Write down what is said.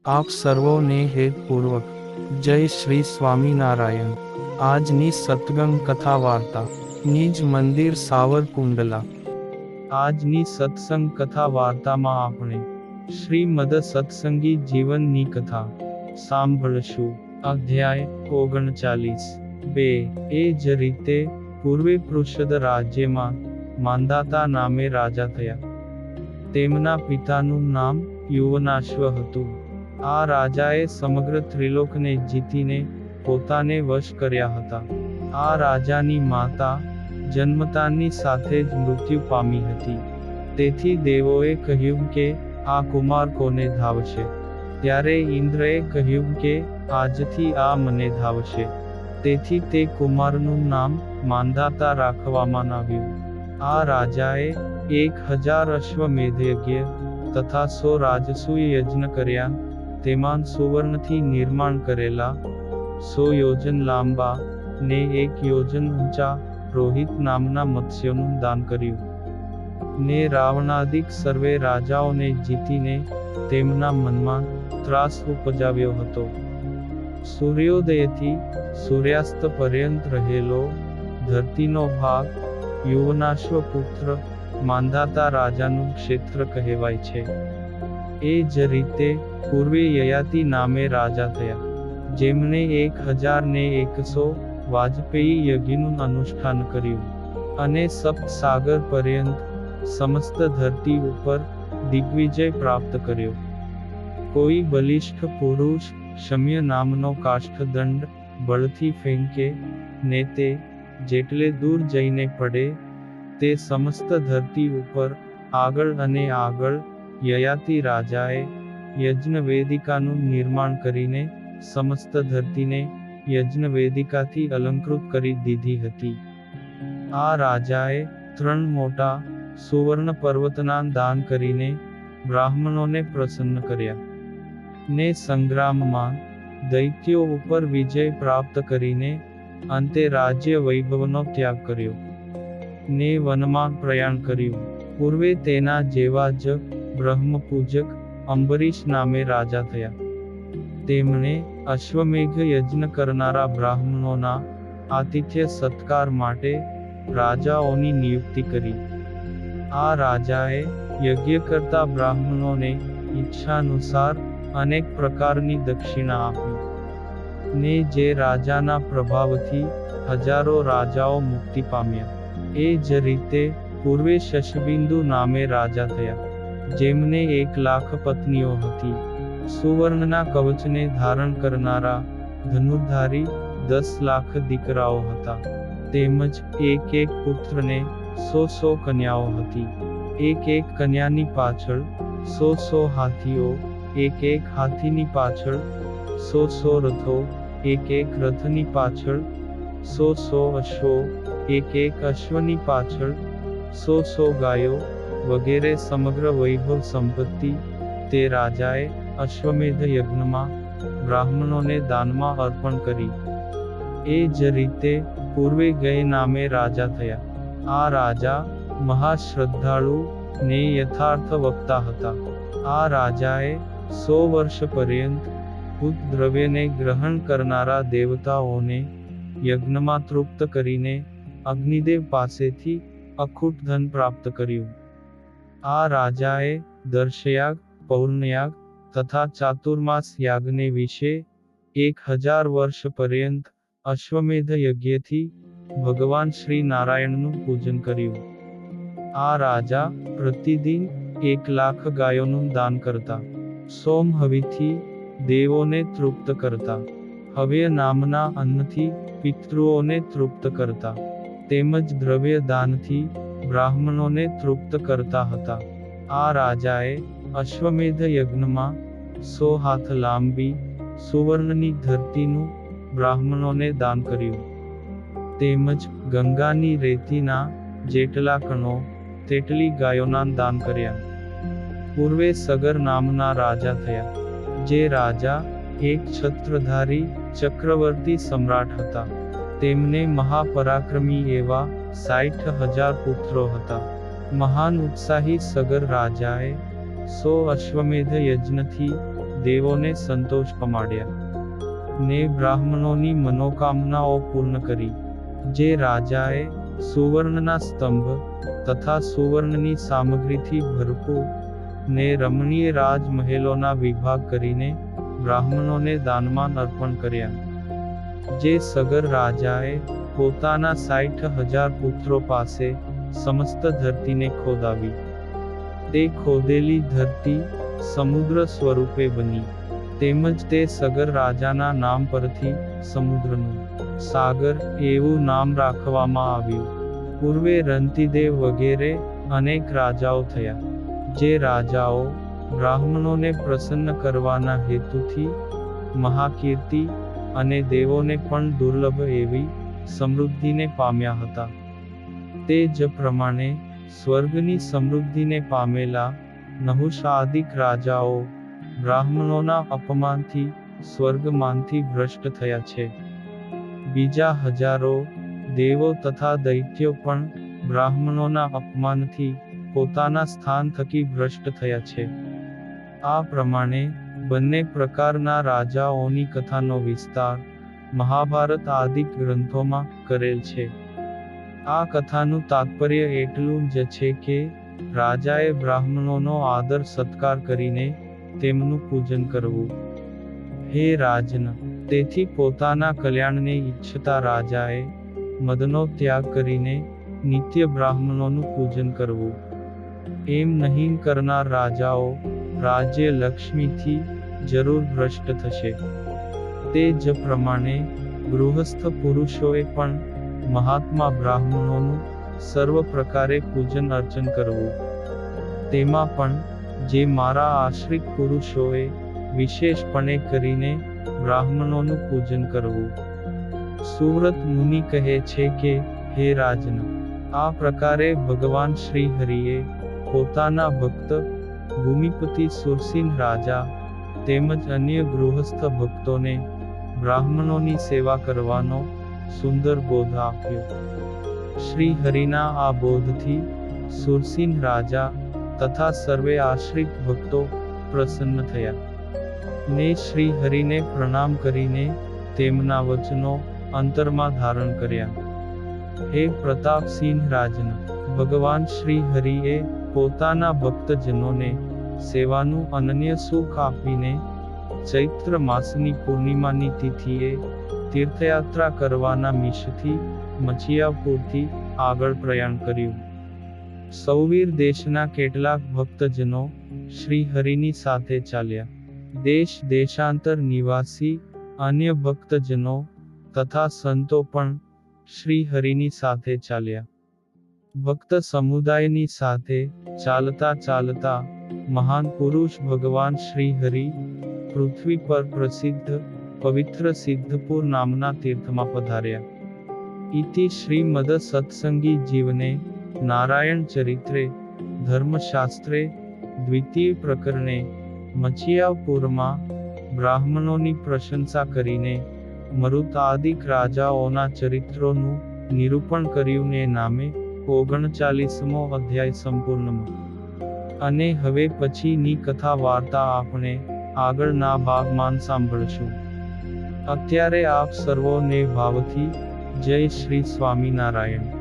આપ સર્વોને હેતપૂર્વક જય શ્રી સ્વામિનારાયણ। આજની સત્સંગ કથા વાર્તા નિજ મંદિર સાવરકુંડલા। આજની સત્સંગ કથા વાર્તામાં આપણે શ્રીમદ સત્સંગી જીવનની કથા સાંભળશું। અધ્યાય 39। એ જ રીતે પૂર્વે પૃષદ રાજ્યમાં માંધાતા નામે રાજા થયા। તેમના પિતાનું નામ યુવનાશ્વ હતું। આ રાજાએ સમગ્ર ત્રિલોકને જીતીને પોતાને વશ કર્યા હતા। આ રાજાની માતા જન્મતાની સાથે જ મૃત્યુ પામી હતી। તેથી દેવોએ કહ્યું કે આ કુમાર કોને ધાવશે? ત્યારે ઇન્દ્રએ કહ્યું કે આજથી આ મને ધાવશે। તેથી તે કુમારનું નામ માંધાતા રાખવામાં આવ્યું। આ રાજાએ 1000 અશ્વમેધ યજ્ઞ તથા 100 રાજસૂય યજ્ઞ કર્યા। તેમાં સુવર્ણથી નિર્માણ કરેલા 100 યોજન લાંબા ને 1 યોજન ઊંચા રોહિત નામના મત્સ્યોનું દાન કર્યું। ને રાવણાદિક સર્વે રાજાઓને જીતીને તેમના મનમાં ત્રાસ ઉપજાવ્યો હતો। સૂર્યોદયથી સૂર્યાસ્ત પર્યંત રહેલો ધરતીનો ભાગ યુવનાશ્વ પુત્ર માંધાતા રાજાનું ક્ષેત્ર કહેવાય છે। એ જ રીતે પૂર્વે યયાતિ નામે રાજા થયા, જેમણે 1001 વાજપેયી યજ્ઞનું અનુષ્ઠાન કર્યું અને સપ્ત સાગર પર્યંત સમસ્ત ધરતી ઉપર દિગ્વિજય પ્રાપ્ત કર્યો। કોઈ બલિષ્ઠ પુરુષ શમ્ય નામનો કાષ્ઠદંડ બળથી ફેંકે ને તે જેટલે દૂર જઈને પડે તે સમસ્ત ધરતી ઉપર આગળ અને આગળ યયાતિ રાજાએ યજ્ઞવેદિકાનું નિર્માણ કરીને સમસ્ત ધરતીને યજ્ઞવેદિકાથી અલંકૃત કરી દીધી હતી। આ રાજાએ 3 મોટા સુવર્ણ પર્વતના દાન કરીને બ્રાહ્મણોને પ્રસન્ન કર્યા। ને સંગ્રામમાં દૈત્યો ઉપર વિજય પ્રાપ્ત કરીને અંતે રાજ્ય વૈભવનો ત્યાગ કર્યો ને વનમાં પ્રયાણ કર્યું। પૂર્વે તેના જેવા જ બ્રહ્મપૂજક અંબરીશ નામે રાજા થયા। તેમણે અશ્વમેઘ યજ્ઞ કરનારા બ્રાહ્મણોના આતિથ્ય સત્કાર માટે રાજાઓની નિયુક્તિ કરી। આ રાજાએ યજ્ઞ કરતા બ્રાહ્મણોને ઈચ્છાનુસાર અનેક પ્રકારની દક્ષિણા આપી ને જે રાજાના પ્રભાવથી હજારો રાજાઓ મુક્તિ પામ્યા। એ જ રીતે પૂર્વે શશબિંદુ નામે રાજા થયા, જેમને 1,00,000 પત્નીઓ હતી। સુવર્ણના કવચને ધારણ કરનારા ધનુર્ધારી 10,00,000 દીકરાઓ હતા। તેમજ એક પુત્રને 100 કન્યાઓ હતી। એક કન્યાની પાછળ 100 હાથીઓ, એક હાથીની પાછળ 100 રથો, એક રથની પાછળ 100 અશ્વો, એક અશ્વની પાછળ 100 ગાયો વગેરે સમગ્ર વૈભવ સંપત્તિ તે રાજાએ અશ્વમેધ યજ્ઞમાં બ્રાહ્મણોને દાનમાં અર્પણ કરી। એ જ રીતે પૂર્વે ગય નામે રાજા થયા। આ રાજા મહાશ્રદ્ધાળુ ને યથાર્થ વક્તા હતા। આ રાજાએ 100 વર્ષ પર્યંત ભૂત દ્રવ્યને ગ્રહણ કરનારા દેવતાઓને યજ્ઞમાં તૃપ્ત કરીને અગ્નિદેવ પાસેથી અખૂટ ધન પ્રાપ્ત કર્યું। આ રાજાએ દર્શયાગ, પૌર્ણયાગ તથા ચાતુર્માસ યાગને વિશે 1000 વર્ષ પર્યંત અશ્વમેધ યજ્ઞથી ભગવાન શ્રી નારાયણનું પૂજન કર્યું। આ રાજા પ્રતિદિન 1,00,000 ગાયોનું દાન કરતા, સોમ હવિથી દેવોને તૃપ્ત કરતા, હવ્ય નામના અન્નથી પિતૃઓને તૃપ્ત કરતા, તેમજ દ્રવ્ય દાનથી બ્રાહ્મણોને તૃપ્ત કરતા હતા। આ રાજાએ અશ્વમેધ યજ્ઞમાં 100 હાથ લાંબી સુવર્ણની ધરતીનું બ્રાહ્મણોને દાન કર્યું। તેમજ ગંગાની રેતીના જેટલા કણો તેટલી ગાયોના દાન કર્યા। પૂર્વે સગર નામના રાજા થયા, જે રાજા એક છત્રધારી ચક્રવર્તી સમ્રાટ હતા। તેમને મહાપરાક્રમી એવા 60,000 પુત્રો હતા। મહાન ઉત્સાહી સગર રાજાએ 100 અશ્વમેધ યજ્ઞથી દેવોને સંતોષ પમાડ્યા ને બ્રાહ્મણોની મનોકામનાઓ પૂર્ણ કરી. જે રાજાએ સુવર્ણના સ્તંભ તથા સુવર્ણની સામગ્રીથી ભરપૂર ને રમણીય રાજમહેલોના વિભાગ કરીને બ્રાહ્મણોને દાનમાં અર્પણ કર્યા. જે સગર રાજાએ પોતાના 60,000 પુત્રો પાસે સમસ્ત ધરતીને ખોદાવી. તે ખોદેલી ધરતી સમુદ્ર સ્વરૂપે બની. તેમજ તે સગર રાજાના નામ પરથી સમુદ્રનું સાગર એવું નામ રાખવામાં આવ્યું. પૂર્વે રંતિદેવ વગેરે અનેક રાજાઓ થયા. જે રાજાઓ બ્રાહ્મણોને પ્રસન્ન કરવાના હેતુથી મહાકીર્તિ અને દેવોને પણ દુર્લભ એવી સમૃદ્ધિને પામ્યા હતા. તે જ પ્રમાણે સ્વર્ગની સમૃદ્ધિને પામેલા નહુષાદિક રાજાઓ બ્રાહ્મણોના અપમાનથી સ્વર્ગમાંથી ભ્રષ્ટ થયા છે. બીજા હજારો દેવો તથા દૈત્યો પણ બ્રાહ્મણોના અપમાનથી પોતાના સ્થાન થકી ભ્રષ્ટ થયા છે. આ પ્રમાણે બંને પ્રકારના રાજાઓની કથાનો વિસ્તાર મહાભારત આદિ ગ્રંથોમાં કરેલ છે. આ કથાનું તાત્પર્ય એટલું જ છે કે રાજાએ બ્રાહ્મણોનો આદર સત્કાર કરીને તેમનું પૂજન કરવું. હે રાજન, તેથી પોતાના કલ્યાણને ઈચ્છતા રાજાએ મદનો ત્યાગ કરીને નિત્ય બ્રાહ્મણોનું પૂજન કરવું. એમ નહીં કરનાર રાજાઓ રાજ્ય લક્ષ્મીથી જરૂર ભ્રષ્ટ થશે. તે જ પ્રમાણે ગૃહસ્થ પુરુષોએ પણ મહાત્મા બ્રાહ્મણોનું સર્વ પ્રકારે પૂજન અર્ચન કરવું. તેમાં પણ જે મારા આશ્રિત પુરુષોએ વિશેષપણે કરીને બ્રાહ્મણોનું પૂજન કરવું. સુવ્રત મુનિ કહે છે કે, હે રાજન, આ પ્રકારે ભગવાન શ્રી હરિએ પોતાના ભક્ત ભૂમિપતિ સુરસિંહ રાજા તેમજ અન્ય ગૃહસ્થ ભક્તોને બ્રાહ્મણોની સેવા કરવાનો સુંદર બોધ આપ્યો. શ્રી હરિના આ બોધથી સુરસિંહ રાજા તથા સર્વે આશ્રિત ભક્તો પ્રસન્ન થયા ને શ્રી હરિને પ્રણામ કરીને તેમના વચનો અંતરમાં ધારણ કર્યા. હે પ્રતાપસિંહ રાજન, ભગવાન શ્રી હરિએ પોતાના ભક્તજનોને સેવાનું અનન્ય સુખ આપીને ચૈત્ર માસની પૂર્ણિમાની તિથિએ તીર્થયાત્રા કરવાના મિશથી મચિયાપુરથી આગળ પ્રયાણ કર્યું. સૌવીર દેશના કેટલાક ભક્તજનો શ્રી હરિની સાથે ચાલ્યા. દેશ દેશાંતર નિવાસી અન્ય ભક્તજનો તથા સંતો પણ શ્રી હરિની સાથે ચાલ્યા. ભક્ત સમુદાયની સાથે ચાલતા ચાલતા મહાન પુરુષ ભગવાન શ્રી હરિ પૃથ્વી પર પ્રસિદ્ધ પવિત્ર સિદ્ધપુર નામના તીર્થમાં પધાર્યા. ઇતિ શ્રીમદ સત્સંગી જીવને નારાયણ ચરિત્રે ધર્મશાસ્ત્રે દ્વિતીય પ્રકરણે મચિયાપુરમાં બ્રાહ્મણોની પ્રશંસા કરીને મરુતાદિક રાજાઓના ચરિત્રોનું નિરૂપણ કર્યું ને નામે 39મો અધ્યાય સંપૂર્ણમાં. અને હવે પછીની કથા વાર્તા આપણે આગળના ભાગમાં સાંભળશું. અત્યારે આપ સર્વોને ભાવથી જય શ્રી સ્વામિનારાયણ.